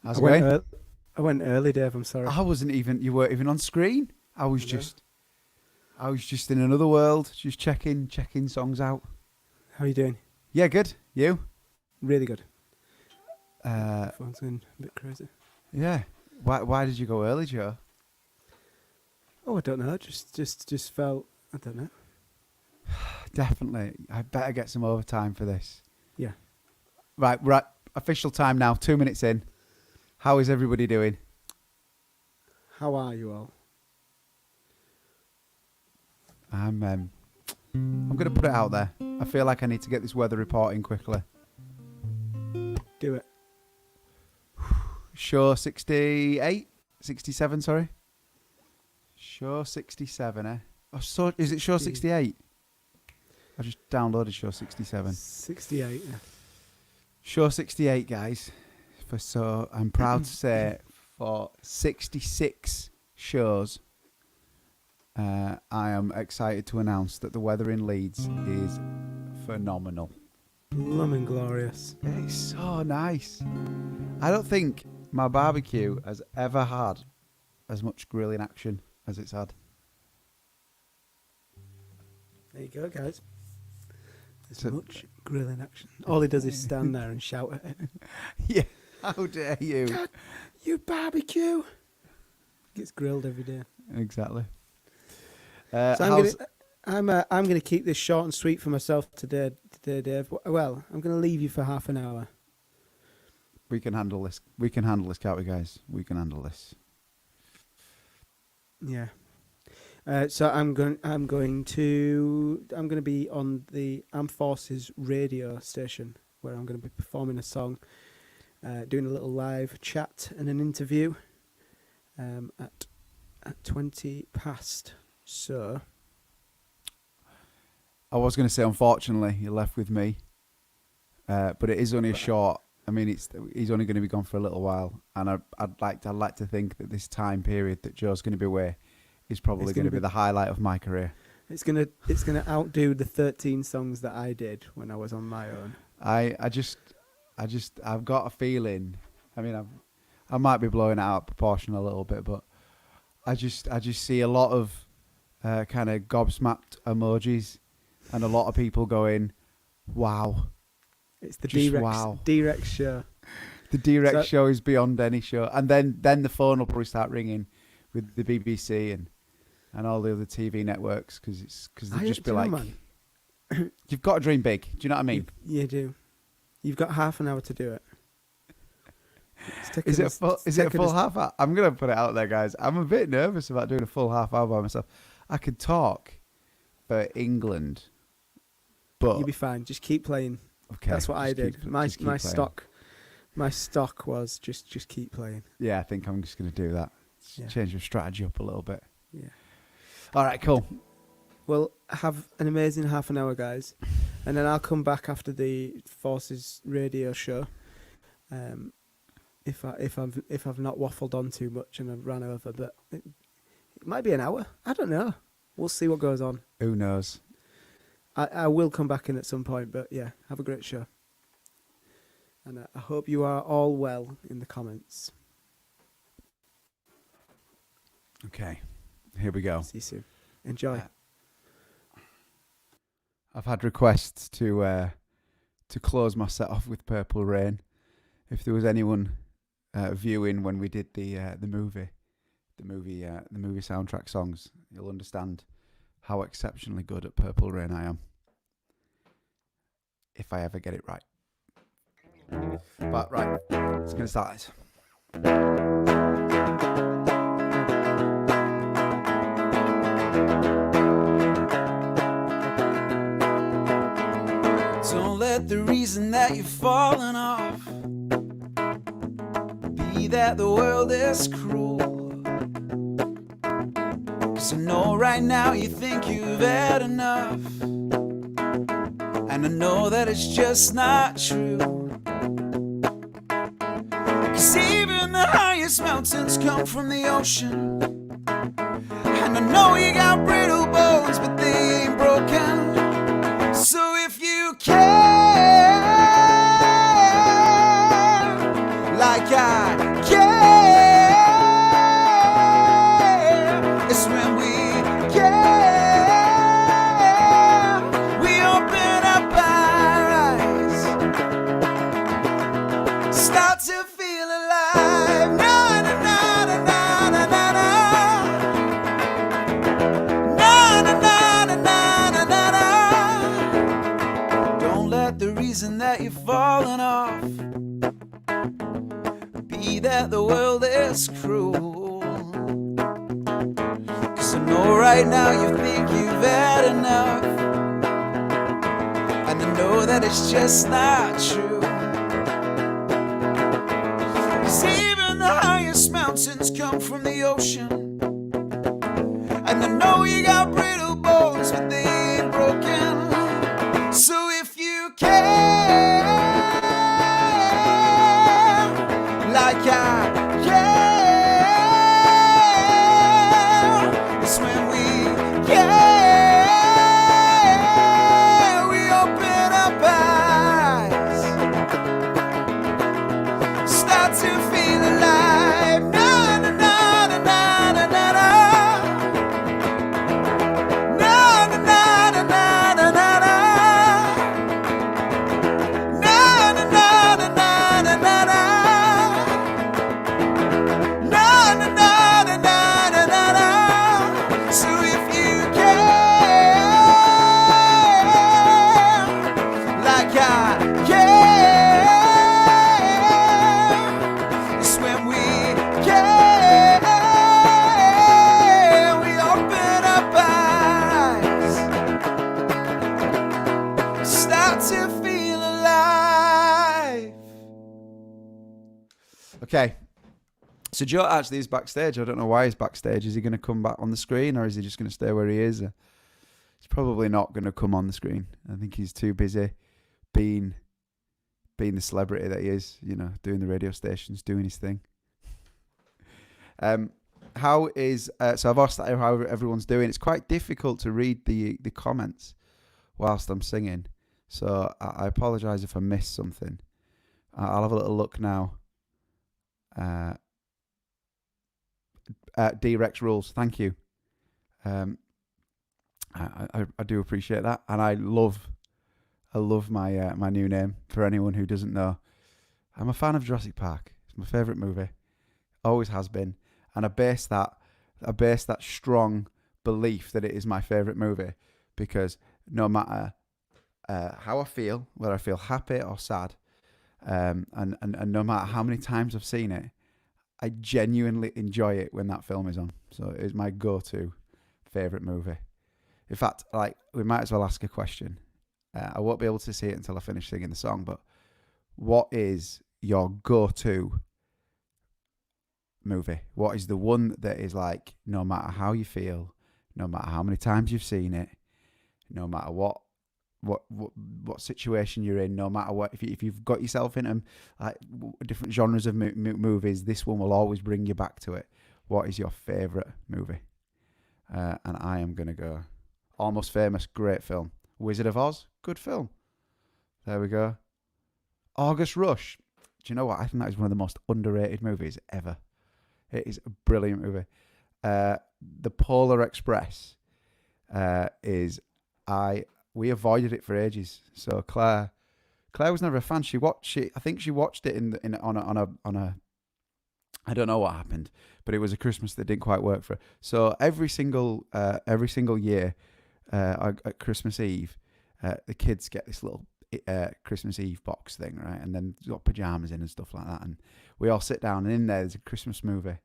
How's it going? I went early, Dave. I'm sorry. I wasn't even. You weren't even on screen. I was just in another world, just checking songs out. How are you doing? Yeah, good. You? Really good. Phone's going a bit crazy. Yeah. Why did you go early, Joe? Oh, I don't know. Just felt. I don't know. Definitely. I better get some overtime for this. Yeah. Right. Official time now. 2 minutes in. How is everybody doing? How are you all? I'm going to put it out there. I feel like I need to get this weather report in quickly. Do it. Show 68? 67, sorry. Show 67, eh? Oh, so is it show 68? I just downloaded show 67. 68, yeah. Show 68, guys. So I'm proud to say for 66 shows, I am excited to announce that the weather in Leeds is phenomenal. Blooming glorious. It's so nice. I don't think my barbecue has ever had as much grilling action as it's had. There you go, guys. There's much grilling action. All he does is stand there and shout at it. Yeah, how dare you? God, you barbecue. Gets grilled every day. Exactly. So I'm gonna keep this short and sweet for myself today, Dave. Well, I'm gonna leave you for half an hour. We can handle this. Can't we, guys? We can handle this. Yeah. So I'm going to be on the Armed Forces radio station where I'm going to be performing a song, doing a little live chat and an interview at 20 past. So I was going to say, unfortunately, you're left with me, but it is only a short. I mean, he's only going to be gone for a little while, and I'd like to think that this time period that Joe's going to be away is probably going to be the highlight of my career. It's gonna outdo the 13 songs that I did when I was on my own. I've got a feeling. I mean, I might be blowing it out of proportion a little bit, but I just see a lot of kind of gobsmacked emojis and a lot of people going, "Wow." It's the D-Rex show. The D-Rex show is beyond any show. And then the phone will probably start ringing with the BBC and all the other TV networks because they'll just be like, man. You've got to dream big. Do you know what I mean? You do. You've got half an hour to do it. Is it a full half hour? I'm going to put it out there, guys. I'm a bit nervous about doing a full half hour by myself. I could talk for England, but... You'll be fine. Just keep playing. Okay, that's what I did. My stock was just keep playing. Yeah, I think I'm just going to do that. Yeah. Change your strategy up a little bit. Yeah. All right, cool. Well, have an amazing half an hour, guys, and then I'll come back after the Forces radio show. If I've not waffled on too much and I've ran over, but it might be an hour. I don't know. We'll see what goes on. Who knows? I will come back in at some point, but yeah, have a great show. And I hope you are all well in the comments. Okay, here we go. See you soon. Enjoy. I've had requests to close my set off with Purple Rain. If there was anyone viewing when we did the movie soundtrack songs, you'll understand how exceptionally good at Purple Rain I am. If I ever get it right. But right, it's going to start it. Don't let the reason that you've fallen off be that the world is cruel. 'Cause I know right now you think you've had enough, and I know that it's just not true. 'Cause even the highest mountains come from the ocean, and I know you got brittle bones, but they ain't broken. So if you care like I that you've fallen off. Be that the world is cruel. 'Cause I know right now you think you've had enough, and I know that it's just not true. 'Cause even the highest mountains come from the ocean, and I know you got brittle bones, but they ain't broken. So if you care, like I care, it's when we care, we open up eyes, start to feel alive. Na na na na na na na na. Na na na na na na na na. Na na na na na na na na. Na na na na na na na na. So if you care, like I care, it's when we care, we open up eyes, start to feel alive. Okay. So Joe actually is backstage. I don't know why he's backstage. Is he going to come back on the screen, or is he just going to stay where he is? He's probably not going to come on the screen. I think he's too busy being the celebrity that he is, you know, doing the radio stations, doing his thing. How is so I've asked how everyone's doing. It's quite difficult to read the comments whilst I'm singing, so I apologise if I missed something. I'll have a little look now. D-Rex rules, thank you. I do appreciate that, and I love my my new name. For anyone who doesn't know, I'm a fan of Jurassic Park. It's my favourite movie, always has been, and I base that strong belief that it is my favourite movie because no matter how I feel, whether I feel happy or sad, and no matter how many times I've seen it, I genuinely enjoy it when that film is on. So it's my go-to favourite movie. In fact, like, we might as well ask a question. I won't be able to see it until I finish singing the song, but what is your go-to movie? What is the one that is like, no matter how you feel, no matter how many times you've seen it, no matter what situation you're in, no matter what, if you've got yourself into like different genres of movies, this one will always bring you back to it. What is your favourite movie? And I am going to go Almost Famous, great film. Wizard of Oz, good film. There we go. August Rush. Do you know what? I think that is one of the most underrated movies ever. It is a brilliant movie. The Polar Express we avoided it for ages. So Claire was never a fan. She watched it. I think she watched it on a. I don't know what happened, but it was a Christmas that didn't quite work for her. So every single year, at Christmas Eve, the kids get this little Christmas Eve box thing, right? And then you've got pajamas in and stuff like that. And we all sit down, and in there's a Christmas movie.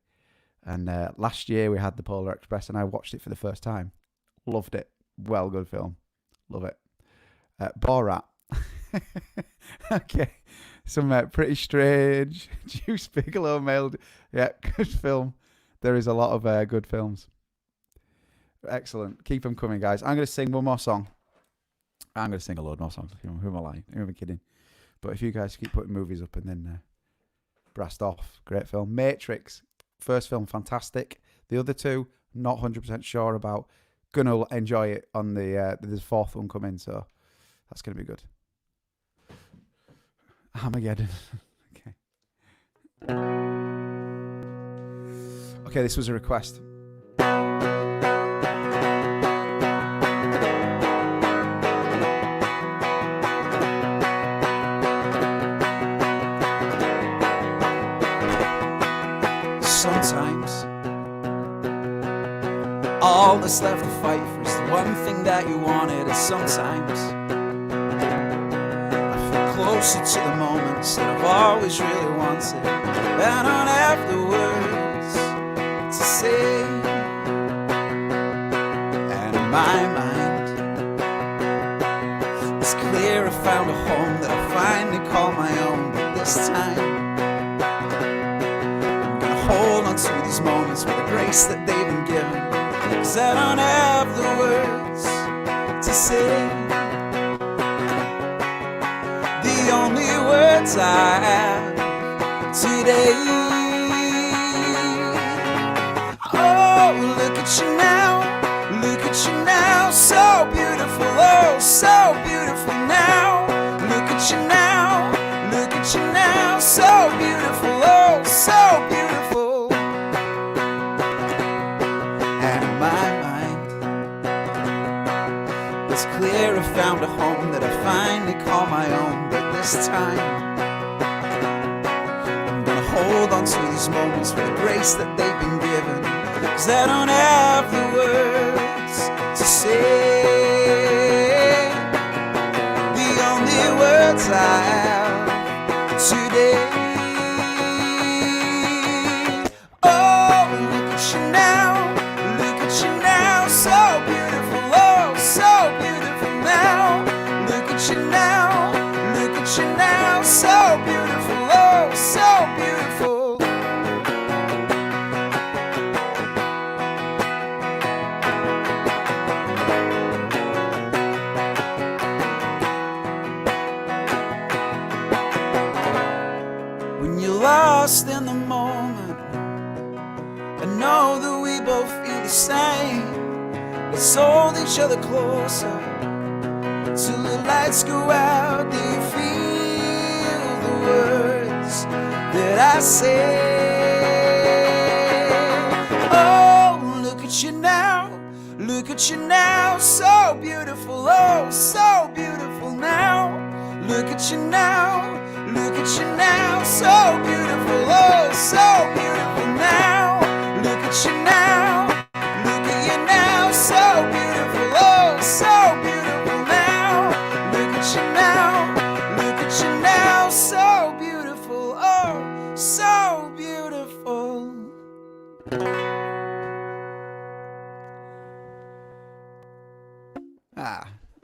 And last year we had The Polar Express, and I watched it for the first time. Loved it. Well, good film. Love it. Borat. Okay. Some Pretty Strange. Juice Bigelow mailed. Yeah, good film. There is a lot of good films. Excellent. Keep them coming, guys. I'm going to sing one more song. I'm going to sing a load more songs. Who am I lying? Who am I kidding? But if you guys keep putting movies up and then Brassed Off, great film. Matrix, first film, fantastic. The other two, not 100% sure about. Gonna enjoy it on the there's a fourth one coming, so that's gonna be good. Armageddon. Okay, this was a request. Sometimes all that's left to fight for is the one thing that you wanted, and sometimes I feel closer to the moments that I've always really wanted. I don't have the words to say. And in my mind, it's clear I found a home that I finally call my own. But this time, I'm gonna hold on to these moments with the grace that they've been given. 'Cause I don't have the words to say. The only words I have today. Oh, look at you now, look at you now, so beautiful, oh, so beautiful now. Look at you now, look at you now, so beautiful, oh, so beautiful. And in my mind, it's clear I found a home that I finally call my own. But this time, I'm gonna hold on to these moments with the grace that they've been given. 'Cause I don't have the words to say. The only words I have today. Oh, look at you now, look at you now, so beautiful, oh, so beautiful now. Look at you now, look at you now, so beautiful, oh, so beautiful. When you're lost in the moment, I know that we both feel the same. Let's hold each other closer till the lights go out. Do you feel the words that I say? Oh, look at you now, look at you now, so beautiful, oh, so beautiful now. Look at you now, look at you now, so beautiful, oh, so beautiful now. Look at you now, look at you now, so beautiful, oh, so beautiful now. Look at you now, look at you now, so beautiful, oh, so beautiful.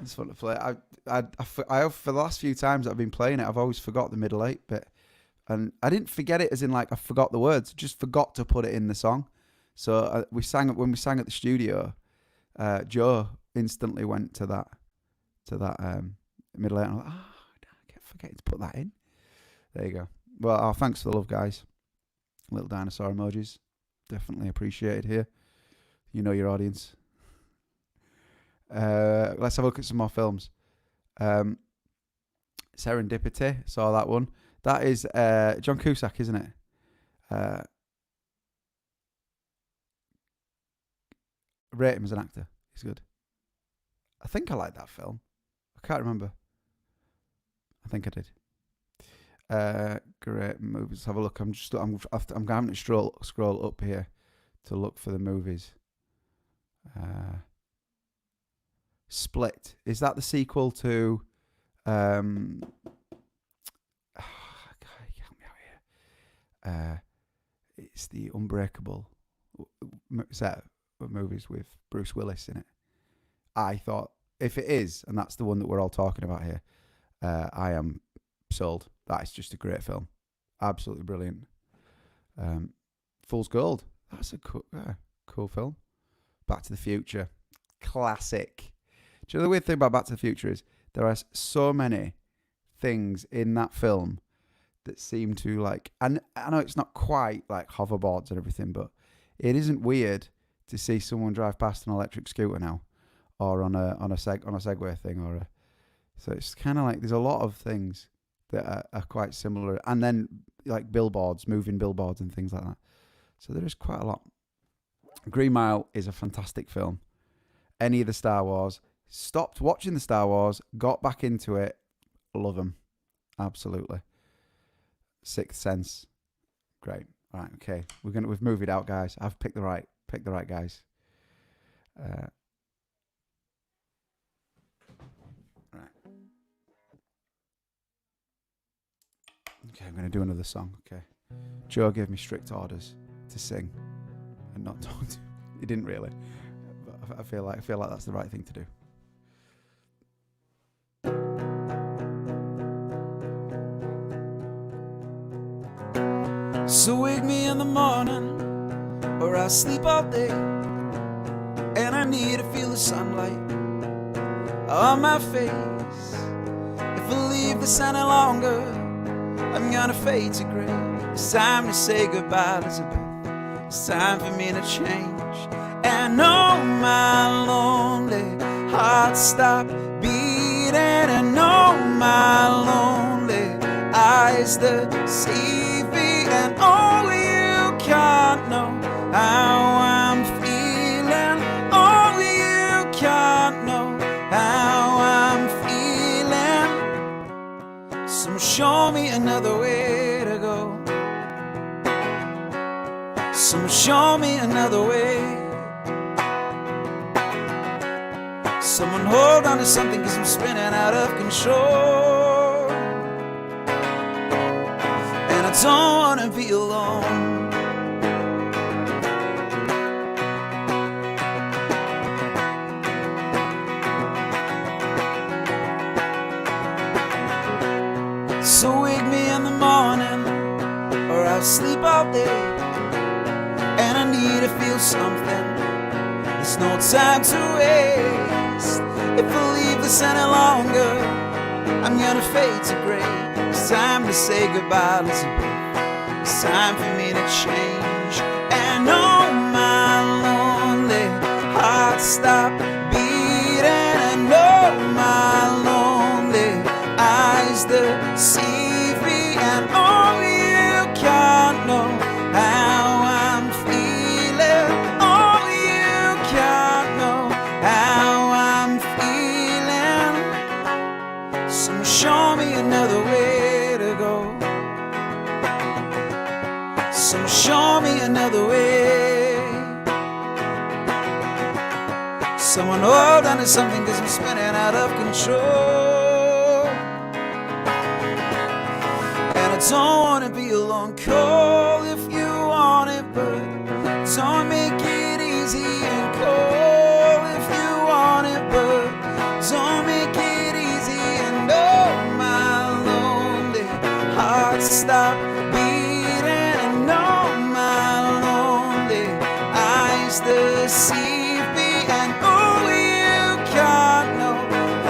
It's fun to play. For the last few times that I've been playing it, I've always forgot the middle 8 bit. And I didn't forget it as in like I forgot the words, just forgot to put it in the song. So when we sang at the studio, Joe instantly went to that middle 8 and I was like, I kept forgetting to put that in. There you go. Well, thanks for the love, guys. Little dinosaur emojis. Definitely appreciated here. You know your audience. Let's have a look at some more films. Serendipity, saw that one. That is John Cusack, isn't it? Rate him as an actor. He's good. I think I like that film. I can't remember. I think I did. Great movies. Let's have a look. I'm having to scroll up here to look for the movies. Split. Is that the sequel to help me out here. It's the Unbreakable set of movies with Bruce Willis in it. I thought, if it is, and that's the one that we're all talking about here, I am sold. That is just a great film. Absolutely brilliant. Fool's Gold. That's a cool film. Back to the Future. Classic. Do you know the weird thing about Back to the Future is there are so many things in that film that seem to like, and I know it's not quite like hoverboards and everything, but it isn't weird to see someone drive past an electric scooter now, or on a Segway thing, so it's kind of like there's a lot of things that are quite similar, and then like billboards, moving billboards and things like that. So there is quite a lot. Green Mile is a fantastic film. Any of the Star Wars. Stopped watching the Star Wars, got back into it, love them, absolutely. Sixth Sense, great. All right, okay, we've moved it out, guys. I've picked the right guys. Right. Okay, I'm going to do another song. Okay. Joe gave me strict orders to sing and not talk to. He didn't really. But I feel like that's the right thing to do. So wake me in the morning, or I'll sleep all day. And I need to feel the sunlight on my face. If I leave this any longer, I'm gonna fade to grey. It's time to say goodbye, Elizabeth. It's time for me to change. And oh, my lonely heart, stop beating. And oh, my lonely eyes deceive me. And oh, you can't know how I'm feeling. Oh, you can't know how I'm feeling. So show me another way to go. So show me another way. Someone hold on to something, 'cause I'm spinning out of control. And I don't wanna be alone. So wake me in the morning, or I'll sleep all day. And I need to feel something. There's no time to waste. If I leave this any longer, I'm gonna fade to grey. It's time to say goodbye, Elizabeth. It's time for me to change. And oh, my lonely heart, stop beating. And oh, my lonely eyes deceive me. And oh, you can't know how I'm feeling. Oh, you can't know how I'm feeling. So show me another way to go. So show me another way. Someone hold on to something, 'cause I'm spinning out of control. And I don't wanna be alone. Call if you want it, but don't make it easy. And call if you want it, but don't make it easy. And oh, my lonely heart, stop beating. And oh, my lonely eyes deceive me. And oh, you can't know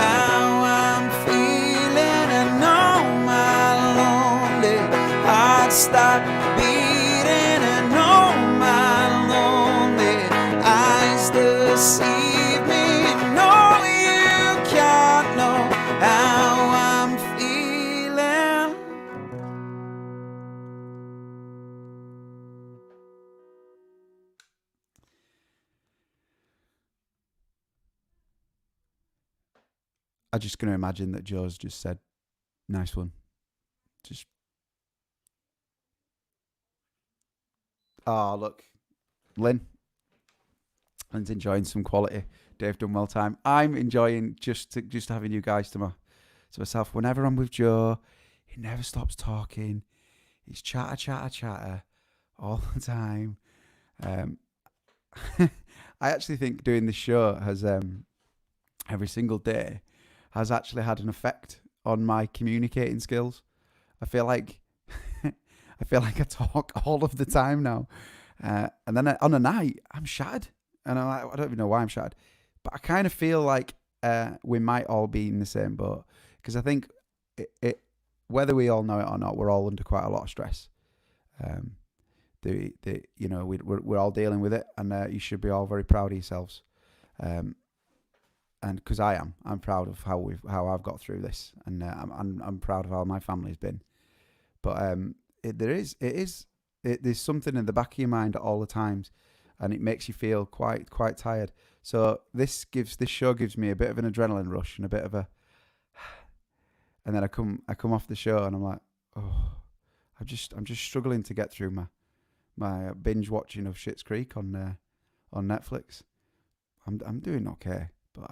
how I'm feeling. And oh, my lonely heart, stop beating. And oh, my lonely eyes deceive me. And oh, you can't know how I'm feeling. I'm just going to imagine that Joe's just said, nice one. Just. Oh, look. Lynn's enjoying some quality Dave Dunwell time. I'm enjoying just having you guys to myself. Whenever I'm with Joe, he never stops talking. He's chatter all the time. I actually think doing this show has every single day has actually had an effect on my communicating skills. I feel like I talk all of the time now, and then on a night I'm shattered, and I'm like, I don't even know why I'm shattered, but I kind of feel like we might all be in the same boat, because I think it whether we all know it or not, we're all under quite a lot of stress. We're all dealing with it, and you should be all very proud of yourselves. And because I'm proud of how I've got through this, and I'm proud of how my family's been. But there's something in the back of your mind at all the times, and it makes you feel quite tired. So this show gives me a bit of an adrenaline rush and a bit of a, and then I come off the show and I'm like, oh, I'm just struggling to get through my binge watching of Schitt's Creek on Netflix. I'm doing okay, but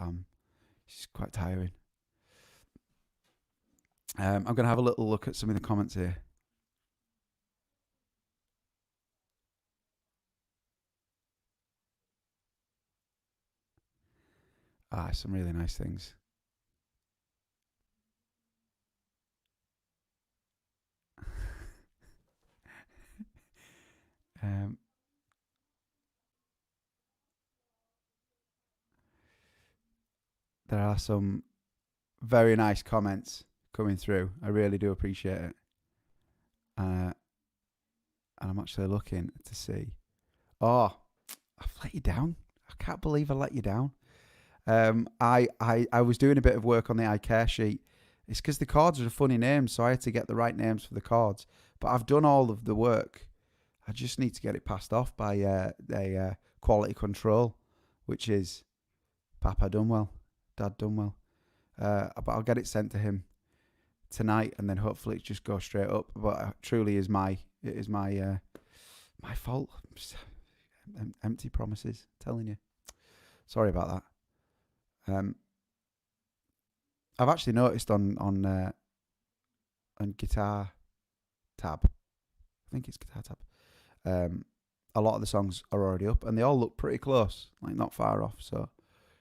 it's quite tiring. I'm going to have a little look at some of the comments here. Some really nice things. There are some very nice comments coming through. I really do appreciate it. And I'm actually looking to see. Oh, I've let you down. I can't believe I let you down. I was doing a bit of work on the iCare sheet. It's because the chords are a funny name, so I had to get the right names for the chords. But I've done all of the work. I just need to get it passed off by the quality control, which is Papa Dunwell, Dad Dunwell. But I'll get it sent to him tonight, and then hopefully it just goes straight up. But it truly is my fault. Empty promises, telling you. Sorry about that. I've actually noticed on Guitar Tab, I think it's Guitar Tab, a lot of the songs are already up, and they all look pretty close, like not far off, so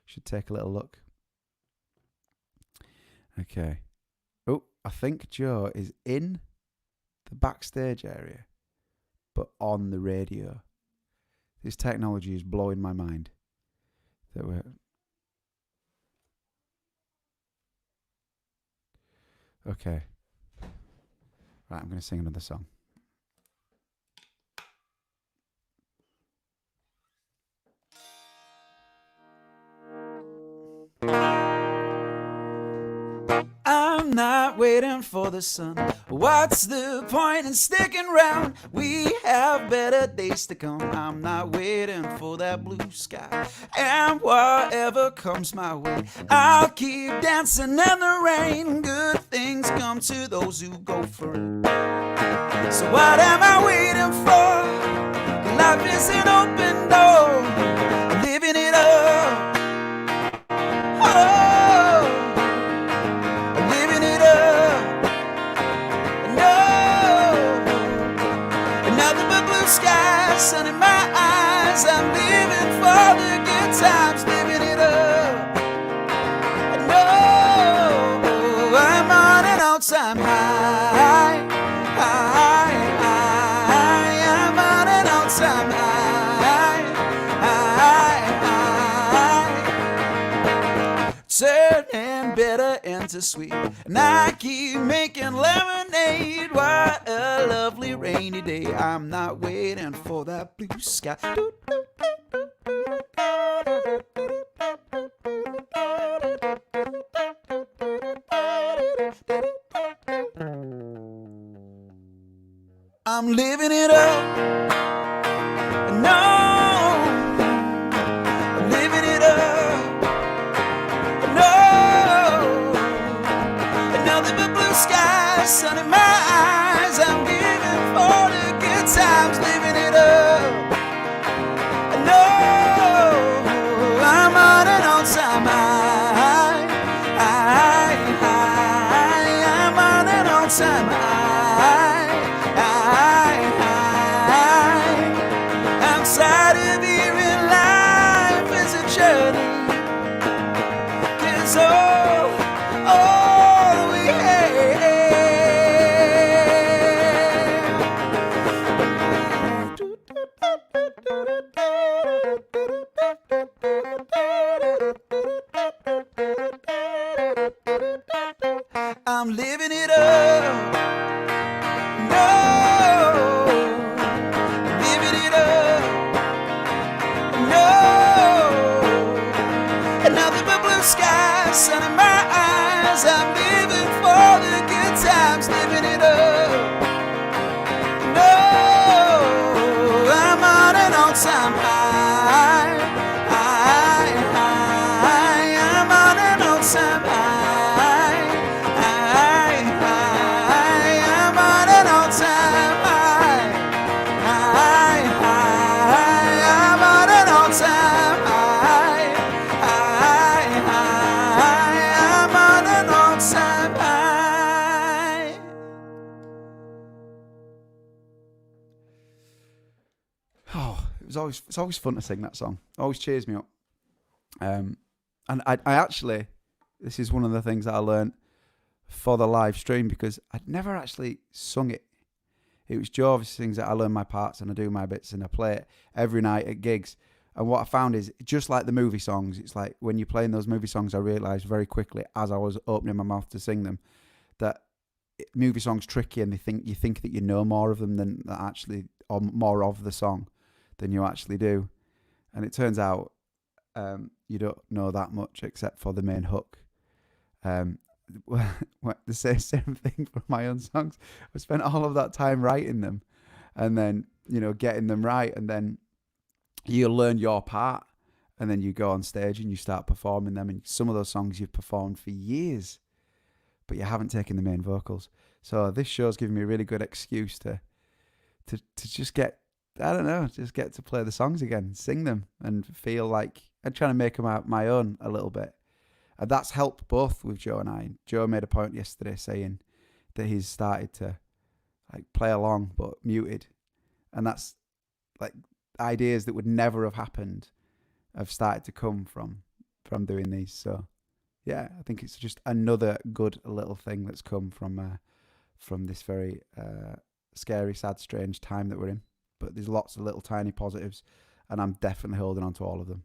should take a little look. Okay. Oh, I think Joe is in the backstage area, but on the radio. This technology is blowing my mind. That we're... Okay. Right, I'm going to sing another song. I'm not waiting for the sun. What's the point in sticking around? We have better days to come. I'm not waiting for that blue sky. And whatever comes my way, I'll keep dancing in the rain. Good things come to those who go for it. So what am I waiting for? Life is an open door, living it up. Oh, living it up. No, nothing but blue skies, sun in my eyes. I'm living for the good times, living it up. No, I'm on an all-time high, high, high. I'm on an all-time high, high, high. Turning bitter into sweet, and I keep making lemonade. What a lovely rainy day. I'm not waiting for that blue sky. I'm living it up. No, I'm living it up. No, nothing but blue skies, sun in my eyes. I'm living for the good times, living it up. No, I'm on an all-time high, high, high. I'm on an all-time high, high, high. I'm tired of hearing life is a journey. 'Cause all we have. I'm living it up. No, living it up. No, nothing but blue skies, sun in my eyes. I'm living for the good times, living it up. No, I'm on an all-time high, high, high. I'm on an all-time high, high, high. I'm on an all-time high, high, high. I'm on an all-time high, high, high. I'm on an all-time high. Oh, it's always fun to sing that song. Always cheers me up. And I actually, this is one of the things that I learned for the live stream, because I'd never actually sung it. It was Joe obviously sings it. I learn my parts and I do my bits and I play it every night at gigs. And what I found is, just like the movie songs, it's like when you're playing those movie songs, I realised very quickly as I was opening my mouth to sing them that movie songs tricky, and you think that you know more of them than actually, or more of the song than you actually do. And it turns out you don't know that much except for the main hook. The same thing for my own songs. I spent all of that time writing them and then, getting them right, and then you learn your part, and then you go on stage and you start performing them, and some of those songs you've performed for years, but you haven't taken the main vocals. So this show's giving me a really good excuse to just get, I don't know, just get to play the songs again, sing them, and feel like I'm trying to make them my own a little bit. And that's helped both with Joe and I. Joe made a point yesterday saying that he's started to play along but muted, and that's like ideas that would never have happened have started to come from doing these. So yeah, I think it's just another good little thing that's come from this very scary, sad, strange time that we're in. But there's lots of little tiny positives, and I'm definitely holding on to all of them.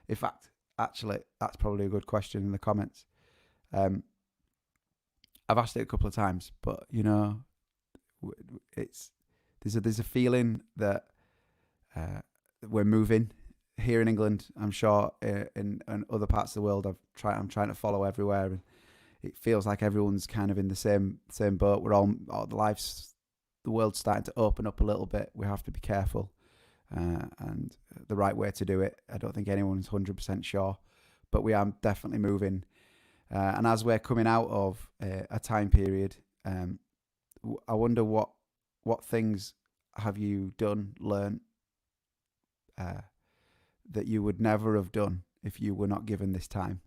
In fact, actually, that's probably a good question in the comments. I've asked it a couple of times, but there's a feeling that we're moving here in England. I'm sure in other parts of the world, I'm trying to follow everywhere, and it feels like everyone's kind of in the same boat. We're all the world's starting to open up a little bit. We have to be careful. And the right way to do it, I don't think anyone's 100% sure, but we are definitely moving. And as we're coming out of a time period, I wonder what things have you learned that you would never have done if you were not given this time.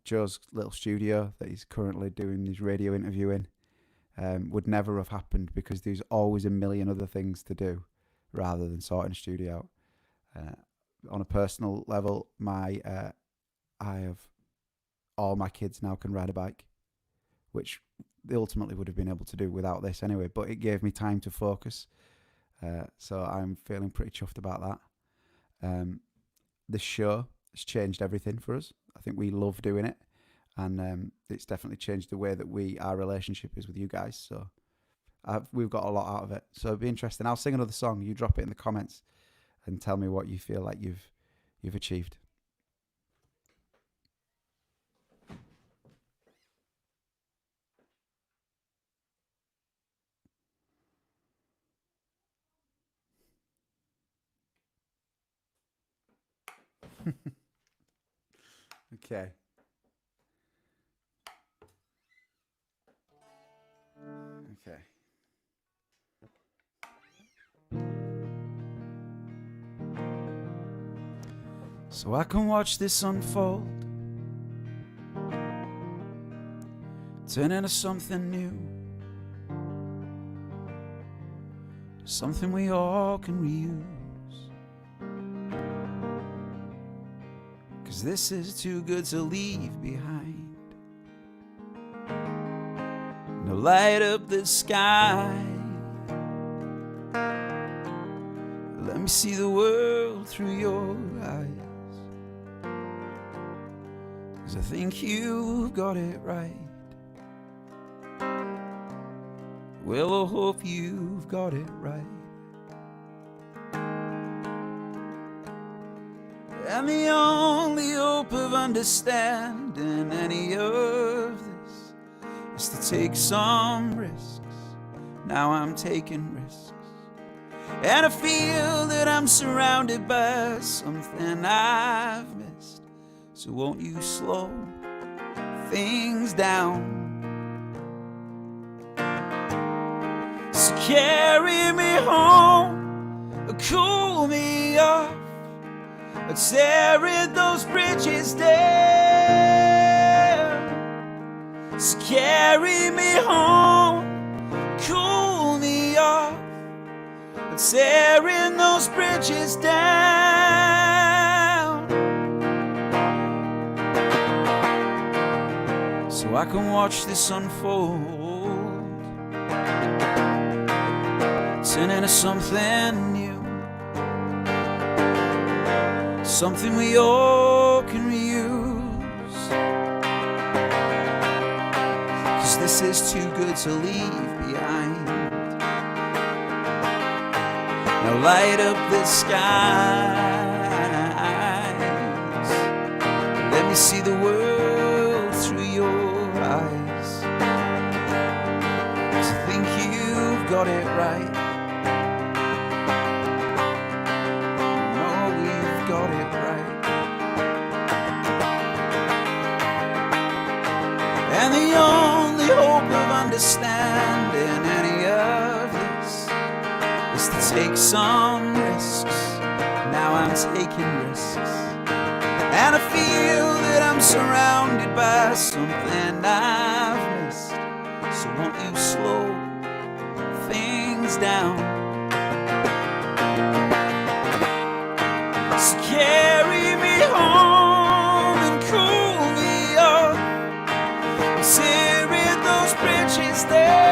Joe's little studio that he's currently doing his radio interview in would never have happened because there's always a million other things to do rather than sorting a studio out. On a personal level, I have all my kids now can ride a bike, which they ultimately would have been able to do without this anyway, but it gave me time to focus. So I'm feeling pretty chuffed about that. This show has changed everything for us. I think we love doing it, and it's definitely changed the way that our relationship is with you guys. So we've got a lot out of it. So it'll be interesting. I'll sing another song. You drop it in the comments and tell me what you feel like you've achieved. Okay. Okay. So I can watch this unfold, turn into something new, something we all can reuse. 'Cause this is too good to leave behind. Now light up the sky, let me see the world through your eyes. 'Cause I think you've got it right. Well, I hope you've got it right. And the only hope of understanding any of this is to take some risks. Now I'm taking risks, and I feel that I'm surrounded by something I've missed. So won't you slow things down? So carry me home, or cool me off, or tear those bridges down. So carry me home, cool me off, or tearing those bridges down. so I can watch this unfold, turn into something new, something we all can reuse, 'cause this is too good to leave behind. Now light up the skies, let me see the world through your eyes, 'cause I think you've got it right. No, we've got it right. And the only hope of understanding any of this is to take some risks. Now I'm taking risks, and I feel that I'm surrounded by something I've missed. So won't you slow things down? So carry me home and cool me off, tearing those bridges there.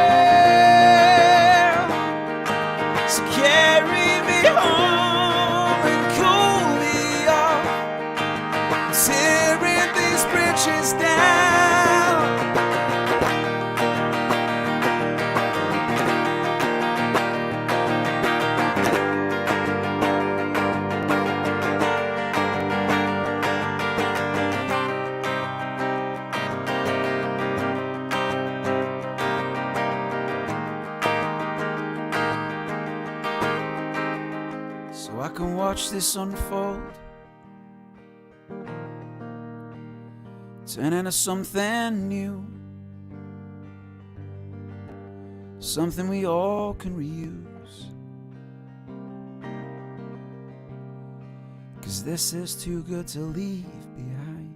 So carry me home and cool me off, tearing these bridges down. So I can watch this unfold, turn into something new, something we all can reuse, 'cause this is too good to leave behind.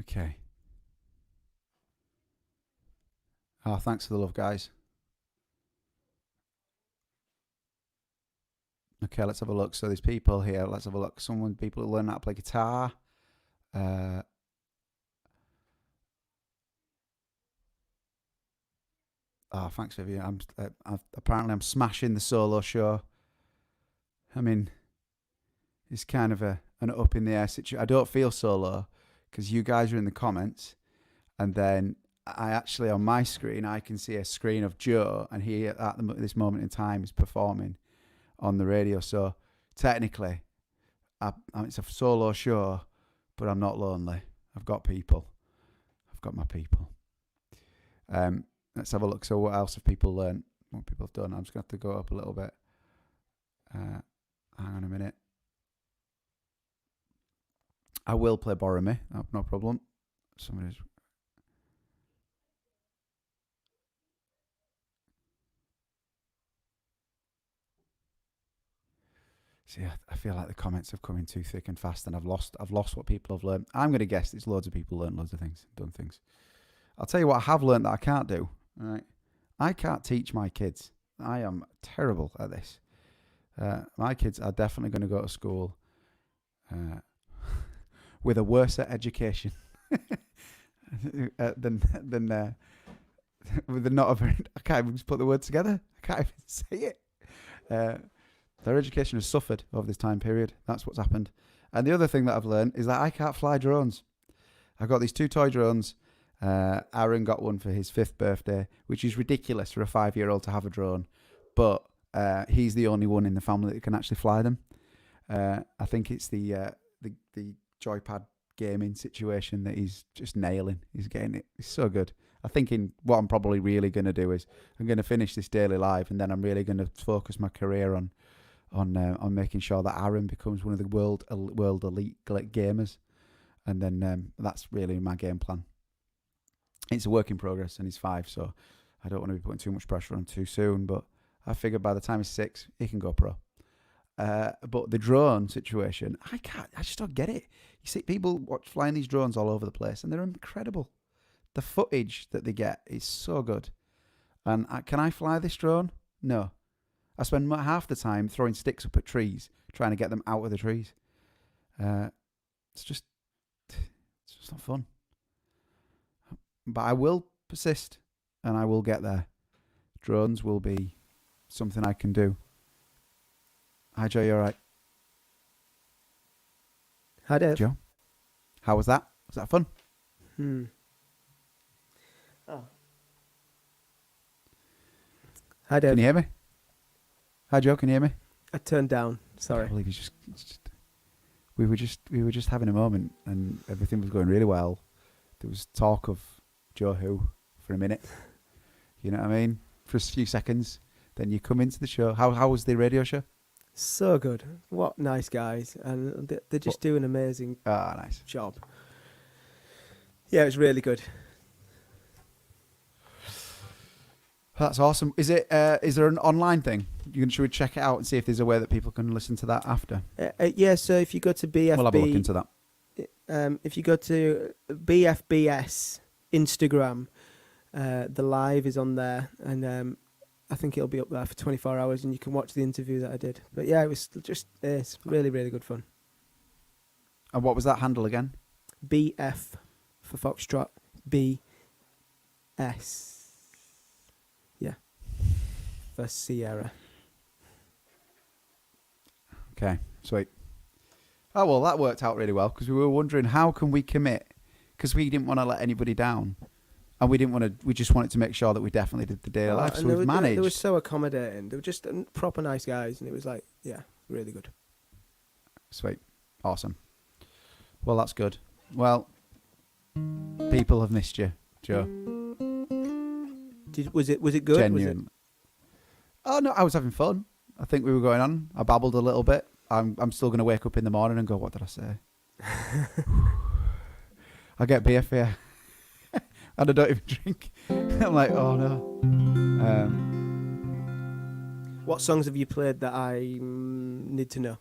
Okay. Oh, thanks for the love, guys. Okay, let's have a look. So there's people here. Let's have a look. People who learn how to play guitar. Oh, thanks, Vivian. Apparently I'm smashing the solo show. I mean, it's kind of an up in the air situation. I don't feel solo because you guys are in the comments, and then I actually on my screen I can see a screen of Joe, and he at this moment in time is performing on the radio. So technically, it's a solo show, but I'm not lonely. I've got people. I've got my people. Let's have a look. So what else have people learned? What people have done? I'm just going to have to go up a little bit. Hang on a minute. I will play Borrow Me. No problem. Somebody's... See, I feel like the comments have come in too thick and fast, and I've lost what people have learned. I'm going to guess it's loads of people learned loads of things, done things. I'll tell you what I have learned that I can't do. All right, I can't teach my kids. I am terrible at this. My kids are definitely going to go to school with a worse education than with the not a very. I can't even just put the words together. I can't even say it. Their education has suffered over this time period. That's what's happened. And the other thing that I've learned is that I can't fly drones. I've got these 2 toy drones. Aaron got one for his 5th birthday, which is ridiculous for a 5-year-old to have a drone. But he's the only one in the family that can actually fly them. I think it's the joypad gaming situation that he's just nailing. He's getting it. It's so good. I think what I'm probably really going to do is I'm going to finish this daily live, and then I'm really going to focus my career on making sure that Aaron becomes one of the world elite gamers, and then that's really my game plan. It's a work in progress, and he's 5, so I don't want to be putting too much pressure on too soon. But I figure by the time he's 6, he can go pro. But the drone situation, I just don't get it. You see people flying these drones all over the place, and they're incredible. the footage that they get is so good. And can I fly this drone? No. I spend half the time throwing sticks up at trees, trying to get them out of the trees. It's just not fun. But I will persist, and I will get there. Drones will be something I can do. Hi, Joe. You all right? Hi, Dave. Joe, how was that? Was that fun? Oh. Hi, Dave. Can you hear me? Hi, Joe. Can you hear me? I turned down. I Sorry. can't believe it's just we were just having a moment, and everything was going really well. There was talk of Joe Who for a minute. You know what I mean? For a few seconds. Then you come into the show. How was the radio show? So good. What nice guys. And they just do an amazing Nice job. Yeah, it was really good. That's awesome. Is it? Is there an online thing? Should we check it out and see if there's a way that people can listen to that after? Yeah, so if you go to BFB... We'll have a look into that. If you go to BFBS Instagram, the live is on there, and I think it'll be up there for 24 hours, and you can watch the interview that I did. But yeah, it was just it's really, really good fun. And what was that handle again? BF for Foxtrot, BS. Yeah. For Sierra. Okay, sweet. Oh, well, that worked out really well, because we were wondering how can we commit, because we didn't want to let anybody down. And we just wanted to make sure that we definitely did the day of life. So we've managed. They were so accommodating. They were just proper nice guys. And it was like, yeah, really good. Sweet. Awesome. Well, that's good. Well, people have missed you, Joe. Was it good? Genuine. Oh, no, I was having fun. I think we were going on. I babbled a little bit. I'm still going to wake up in the morning and go, what did I say? I get beer for you. And I don't even drink. I'm like, oh no. What songs have you played that I need to know?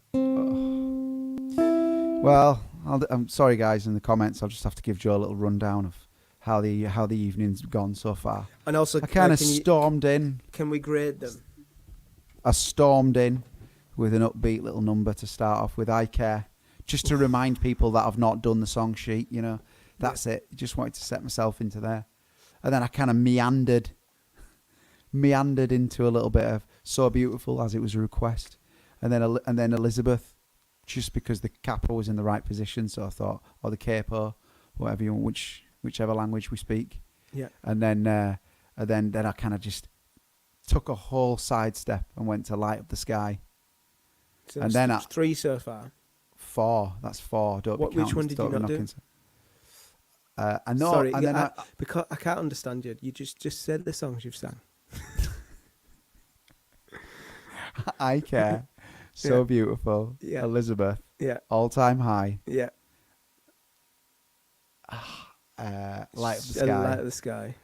Well, I'm sorry, guys. In the comments, I'll just have to give Joe a little rundown of how the evening's gone so far. And also, I kind of stormed in. Can we grade them? I stormed in with an upbeat little number to start off with. I Care, just to remind people that I've not done the song sheet. You know. That's it. Just wanted to set myself into there. And then I kind of meandered into a little bit of So Beautiful, as it was a request. And then Elizabeth, just because the capo was in the right position. So I thought, or the capo, whatever you want, whichever language we speak. Yeah. And then I kind of just took a whole sidestep and went to Light Up the Sky. So and then 3 so far. 4. That's 4. Which one did you not do? I know. Sorry, and then because I can't understand you. You just said the songs you've sang. I Care, So Beautiful, yeah. Elizabeth, yeah, All Time High, yeah, Light Up the Sky. Light Up the Sky.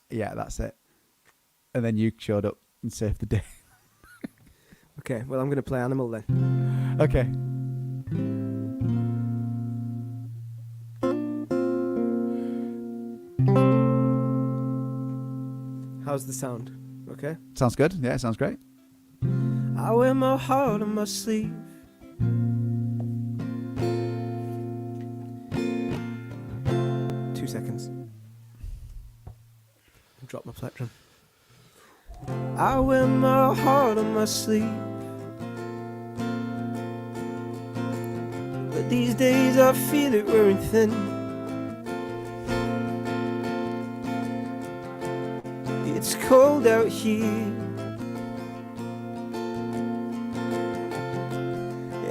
Yeah, that's it. And then you showed up and saved the day. Okay, well I'm going to play Animal then. Okay. How's the sound? Okay. Sounds good. Yeah, sounds great. I wear my heart on my sleeve. Two seconds. Drop my plectrum. I wear my heart on my sleeve. But these days I feel it wearing thin. It's cold out here,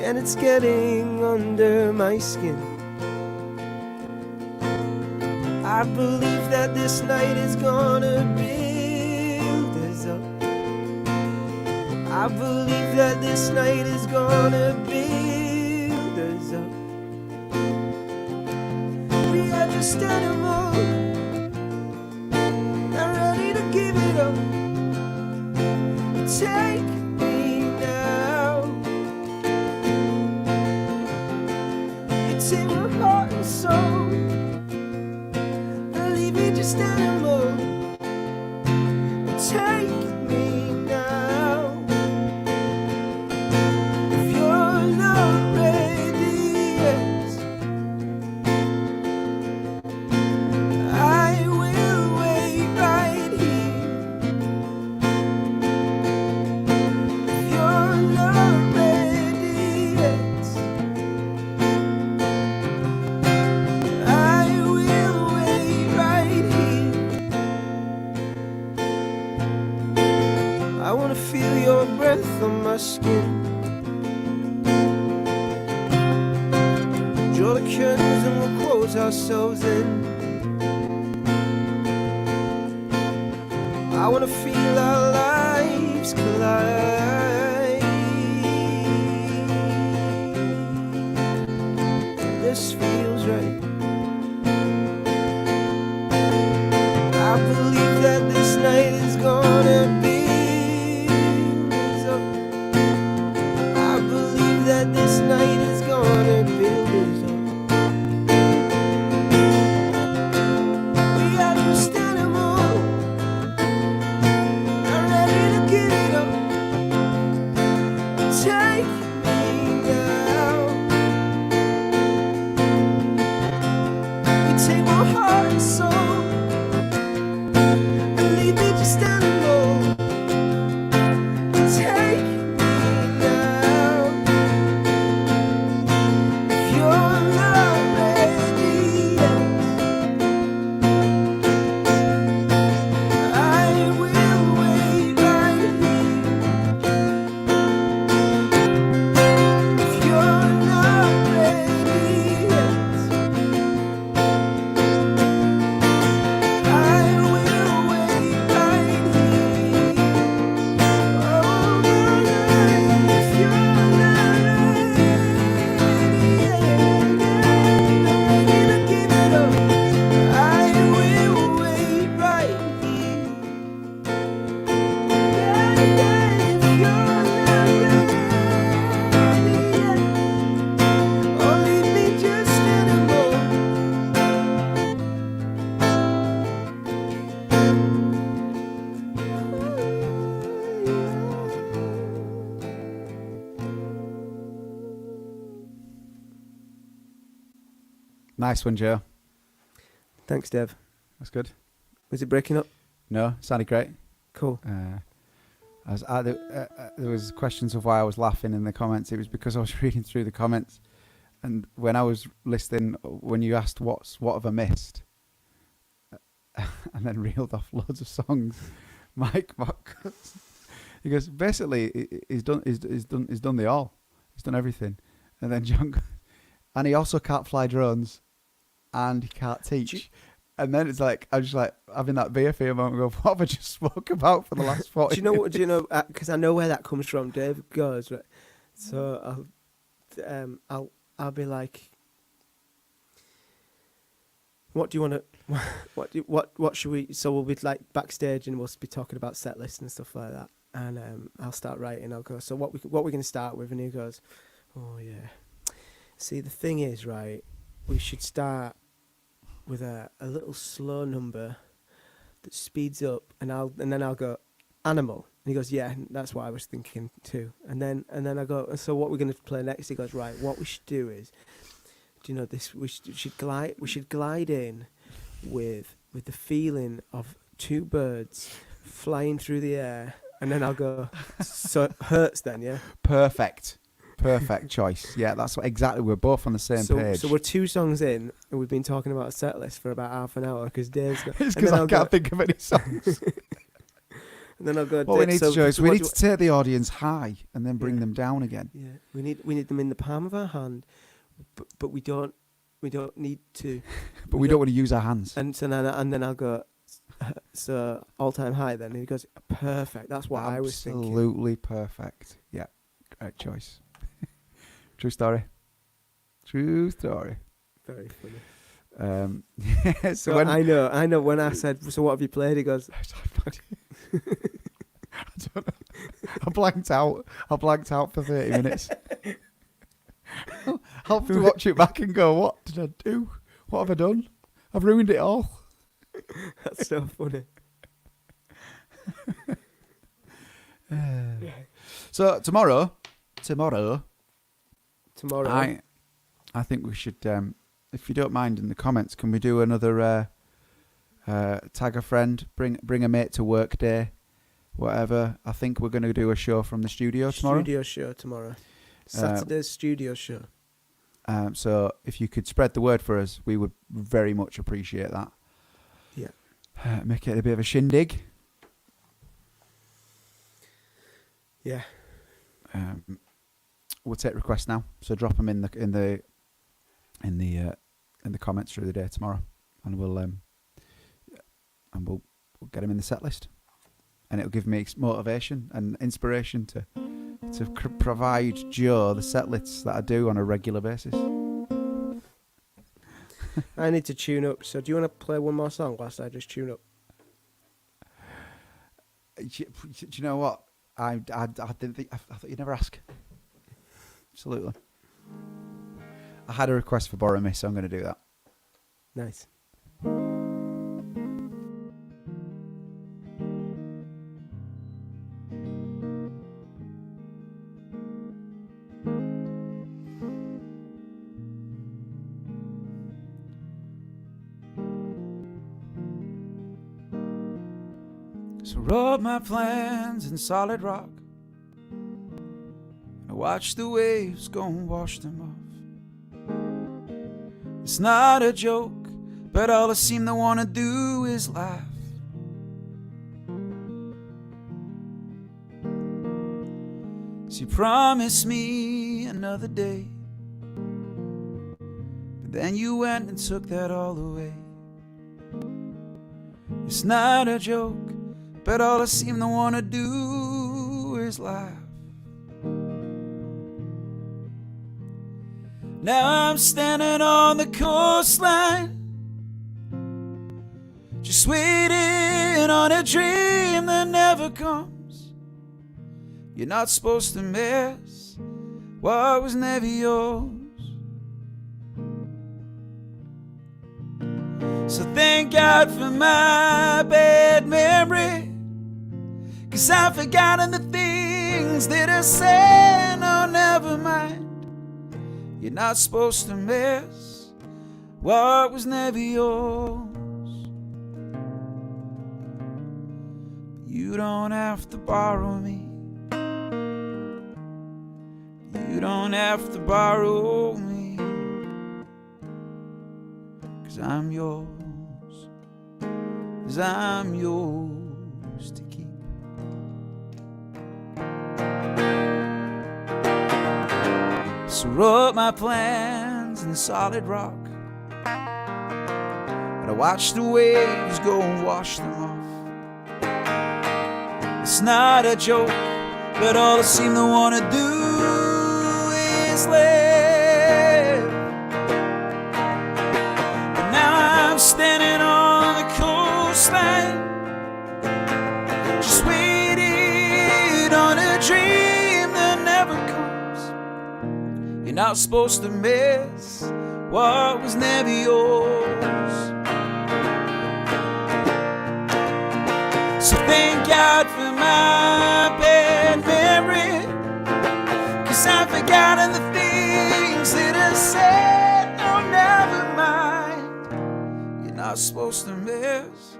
and it's getting under my skin. I believe that this night is gonna build us up. I believe that this night is gonna build us up. We are just animals, not ready to give it up. Take me now. It's in my heart and soul. leave me just animal. Take me now. If you're not ready yet, I will wait right here. If you're not ready yet, I will wait right here. I wanna feel your breath on my skin. Draw the curtains and we'll close ourselves in. I wanna feel our lives collide. This feels right. I believe that this night is gonna build us up. I believe that this night is gonna build us up. We are just animals, not ready to give it up. Take me now. You take my heart and soul and leave me just animal. Take me now. If you're not ready yet, I will wait right here. If you're not ready yet, I will wait right here. Oh, if you're not ready yet, ready to give it up, I will wait right here. If you're not ready yet, or leave me just animal. Nice one, Joe. Thanks, Dev. That's good. Was it breaking up? No, sounded great. Cool. There was questions of why I was laughing in the comments. It was because I was reading through the comments, and when I was listening, when you asked what have I missed, and then reeled off loads of songs, Mike Mock, he goes, basically he's done the all, he's done everything, and then John goes, and he also can't fly drones, and he can't teach. And then it's like, I'm just like having that beer for a moment and go, what have I just spoke about for the last 40 Do you know what? minutes? Do you know? Because I know where that comes from. Dave goes right. So I'll be like, what do you want to? What should we? So we'll be like backstage and we'll be talking about set lists and stuff like that. And I'll start writing. I'll go. So what we're going to start with? And he goes, oh yeah. See, the thing is, right? We should start with a little slow number that speeds up, and then I'll go animal, and he goes, yeah, that's what I was thinking too. And then I go, so what we're going to play next? He goes, right, what we should do is, do you know this? We should glide in with the feeling of two birds flying through the air, and then I'll go, so it hurts then, yeah. Perfect choice. Yeah, that's exactly. We're both on the same page. So we're 2 songs in, and we've been talking about a set list for about half an hour because Dave's got. It's because I can't think of any songs. And then I'll go. What we need to do is we need to take the audience high and then bring them down again. Yeah, we need them in the palm of our hand, but we don't need to. But we don't want to use our hands. And so then I'll go. So all time high. Then and he goes, perfect. That's what I was thinking. Absolutely perfect. Yeah, great choice. True story. Very funny. So when I know when I said, so what have you played? He goes, I don't know. I blanked out for 30 minutes. I'll have to watch it back and go, what did I do? What have I done? I've ruined it all. That's so funny. So tomorrow, I think we should, if you don't mind, in the comments, can we do another tag a friend, bring a mate to work day, whatever. I think we're going to do a show from the studio tomorrow. Studio show tomorrow. Saturday's studio show. So if you could spread the word for us, we would very much appreciate that. Yeah. Make it a bit of a shindig. Yeah. We'll take requests now. So drop them in the comments through the day tomorrow, and we'll get them in the set list, and it'll give me motivation and inspiration to provide Joe the set lists that I do on a regular basis. I need to tune up. So do you want to play one more song whilst I just tune up? Do you know what? I didn't think. I thought you'd never ask. Absolutely. I had a request for Borrow Me, so I'm going to do that. Nice. So wrote my plans in solid rock. I watch the waves go and wash them off. It's not a joke, but all I seem to want to do is laugh. So you promised me another day, but then you went and took that all away. It's not a joke, but all I seem to want to do is laugh. Now I'm standing on the coastline, just waiting on a dream that never comes. You're not supposed to miss what was never yours. So thank God for my bad memory, 'cause I've forgotten the things that I said. No, never mind. You're not supposed to miss what was never yours. You don't have to borrow me. You don't have to borrow me, 'cause I'm yours. 'Cause I'm yours to keep. So wrote my plans in solid rock, and I watched the waves go and wash them off. It's not a joke, but all I seem to want to do is live. But now I'm standing on the coastline, just waiting on a dream that never comes. You're not supposed to miss what was never yours. So thank God for my bad memory, 'cause I've forgotten the things that I said. Oh, never mind. You're not supposed to miss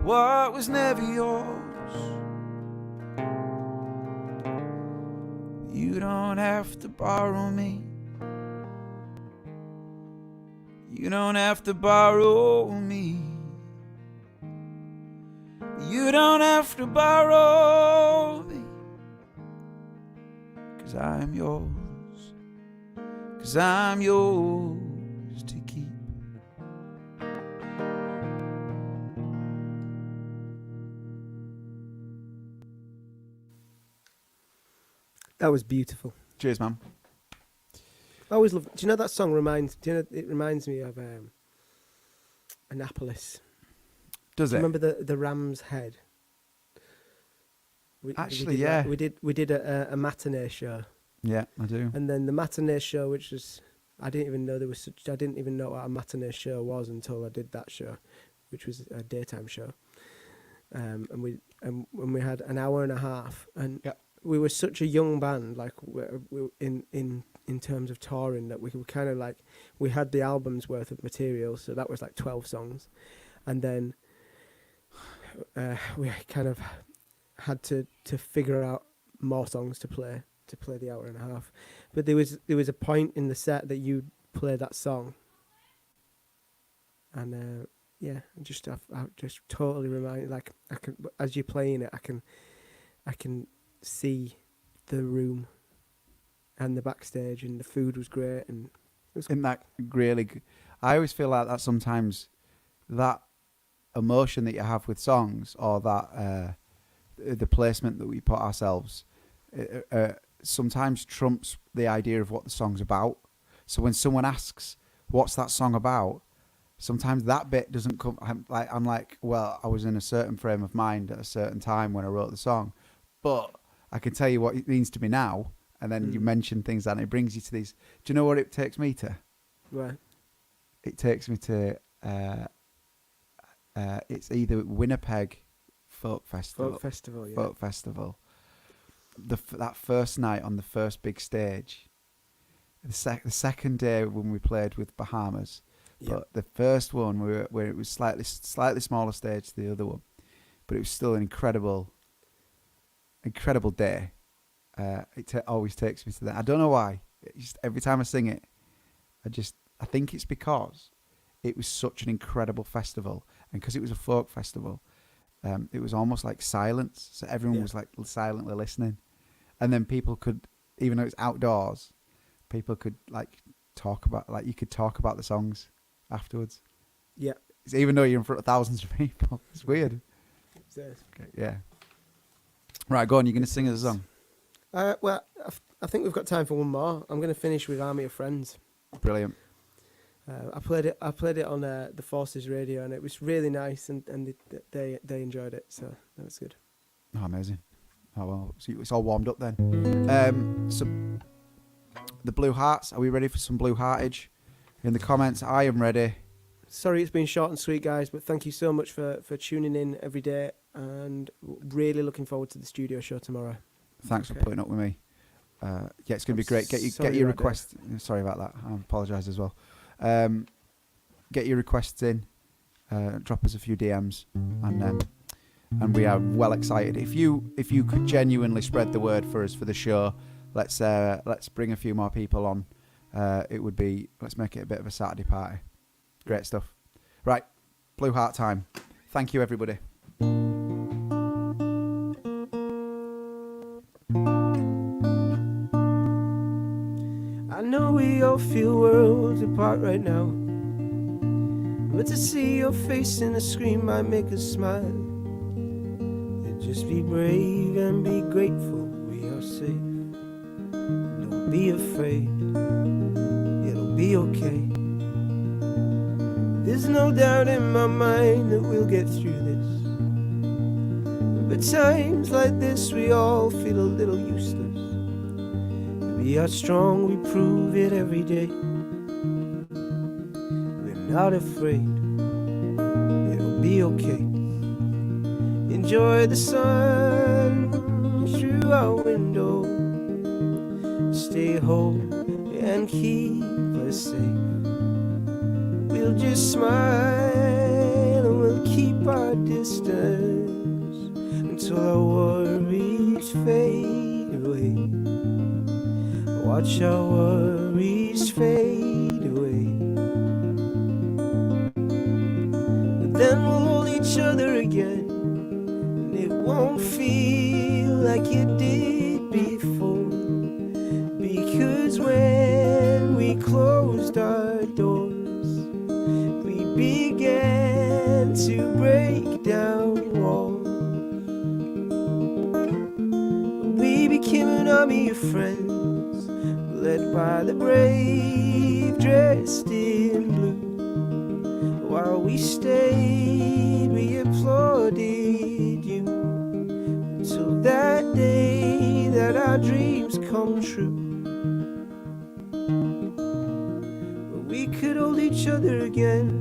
what was never yours. You don't have to borrow me. You don't have to borrow me. You don't have to borrow me, 'cause I'm yours. 'Cause I'm yours to keep. That was beautiful. Cheers, man. I always love. Do you know that song reminds? It reminds me of Annapolis. Does Do it? you remember the ram's head? Actually, did yeah. We did a matinee show, Yeah, I do. and then the matinee show, which was I didn't even know what a matinee show was until I did that show. which was a daytime show, and we had an hour and a half, and Yeah. we were such a young band, like we in terms of touring, that we were kind of like, we had the album's worth of material, so that was like 12 songs, and then we kind of had to figure out more songs to play the hour and a half. But there was a point in the set that you play that song, and I just totally remind, like, I can, as you're playing it, I can see the room and the backstage, and the food was great, and it was Isn't that really good? I always feel like that sometimes, that emotion that you have with songs, or that the placement that we put ourselves, sometimes trumps the idea of what the song's about. So when someone asks, what's that song about? Sometimes that bit doesn't come. I'm like, well, I was in a certain frame of mind at a certain time when I wrote the song, but I can tell you what it means to me now. And then you mention things, and it brings you to these. Do you know what it takes me to? right. It takes me to. It's either Winnipeg Folk Festival. Folk festival, yeah. Folk Festival. That first night on the first big stage. The second day when we played with Bahamas, but the first one where it was slightly smaller stage to the other one, but it was still an incredible day. It always takes me to that. I don't know why. Just every time I sing it, I think it's because it was such an incredible festival, and because it was a folk festival, it was almost like silence. So everyone was like silently listening, and then people could, even though it's outdoors, people could like talk about, like, you could talk about the songs afterwards. Yeah. Even though you're in front of thousands of people, it's weird. Okay, yeah. Right, go on. You're going to sing us a song. Well, I think we've got time for one more. I'm going to finish with Army of Friends. Brilliant. I played it on the Forces radio, and it was really nice, and they enjoyed it, so that was good. Oh, amazing. Oh, well, so it's all warmed up then. So the Blue Hearts, are we ready for some Blue Heartage? In the comments, I am ready. Sorry it's been short and sweet, guys, but thank you so much for tuning in every day, and really looking forward to the studio show tomorrow. Thanks for putting up with me. Yeah, it's going to be great. Get your requests. Sorry about that. I apologise as well. Get your requests in. Drop us a few DMs, and we are well excited. If you could genuinely spread the word for us for the show, let's bring a few more people on. Let's make it a bit of a Saturday party. Great stuff. Right, Blue Heart time. Thank you, everybody. I know we all feel worlds apart right now, but to see your face in a screen might make us smile. Just be brave and be grateful we are safe. Don't be afraid, it'll be okay. There's no doubt in my mind that we'll get through this, but times like this we all feel a little useless. We are strong, we prove it every day. We're not afraid, it'll be okay. Enjoy the sun through our window. Stay home and keep us safe. We'll just smile and we'll keep our distance until our worries fade away. Watch our worries fade away. But then we'll hold each other again, and it won't feel like it did before. Because when we closed our doors, we began to break down walls. We became an army of friends, led by the brave dressed in blue. While we stayed, we applauded you, until that day that our dreams come true. Where we could hold each other again,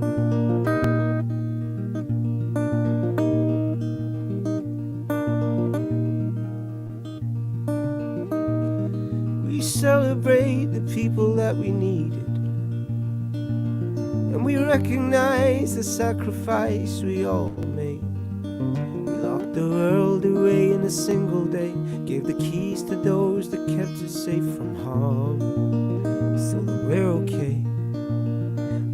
celebrate the people that we needed. And we recognize the sacrifice we all made. We locked the world away in a single day, gave the keys to those that kept us safe from harm, so that we're okay.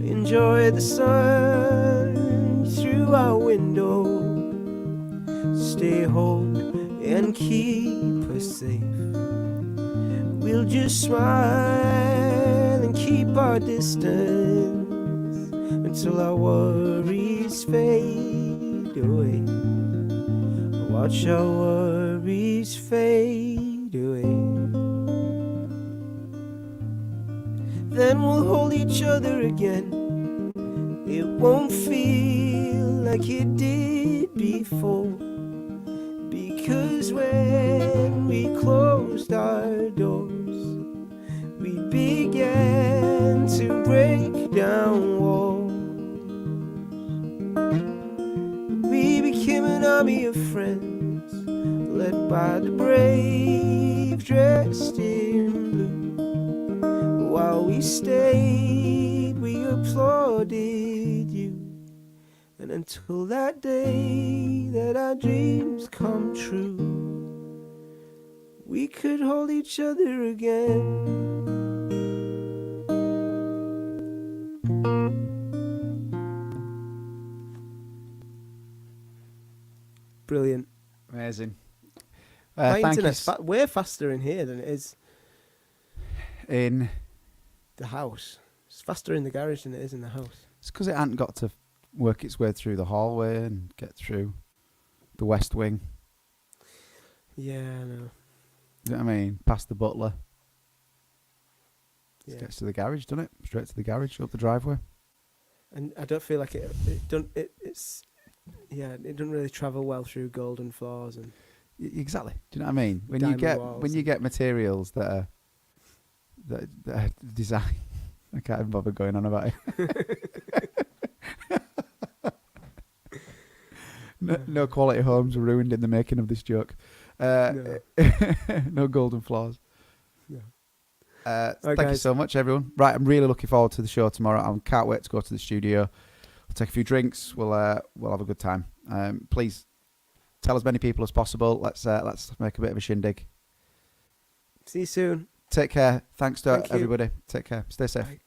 We enjoy the sun through our window, stay home and keep us safe. We'll just smile and keep our distance until our worries fade away. Watch our worries fade away. Then we'll hold each other again. It won't feel like it did before, because when we closed our doors, we began to break down walls. We became an army of friends, led by the brave dressed in blue. While we stayed, we applauded you. And until that day that our dreams come true, we could hold each other again. Brilliant. Amazing. My Thank you. internet's way faster in here than it is In the house. It's faster in the garage than it is in the house. It's because it hadn't got to work its way through the hallway and get through the west wing. Yeah, I know. You know what I mean? Past the butler. Yeah. It gets to the garage, doesn't it? Straight to the garage, up the driveway. And I don't feel like it doesn't really travel well through golden floors and Exactly. Do you know what I mean? When you Diamond walls. get materials that are designed, I can't even bother going on about it. No quality homes were ruined in the making of this joke. No. No golden floors. No. Thank you guys. so much, everyone. Right, I'm really looking forward to the show tomorrow. I can't wait to go to the studio. We'll take a few drinks. We'll have a good time. Please tell as many people as possible. Let's make a bit of a shindig. See you soon. Take care. Thanks to Thank you. everybody. Take care. Stay safe. Bye.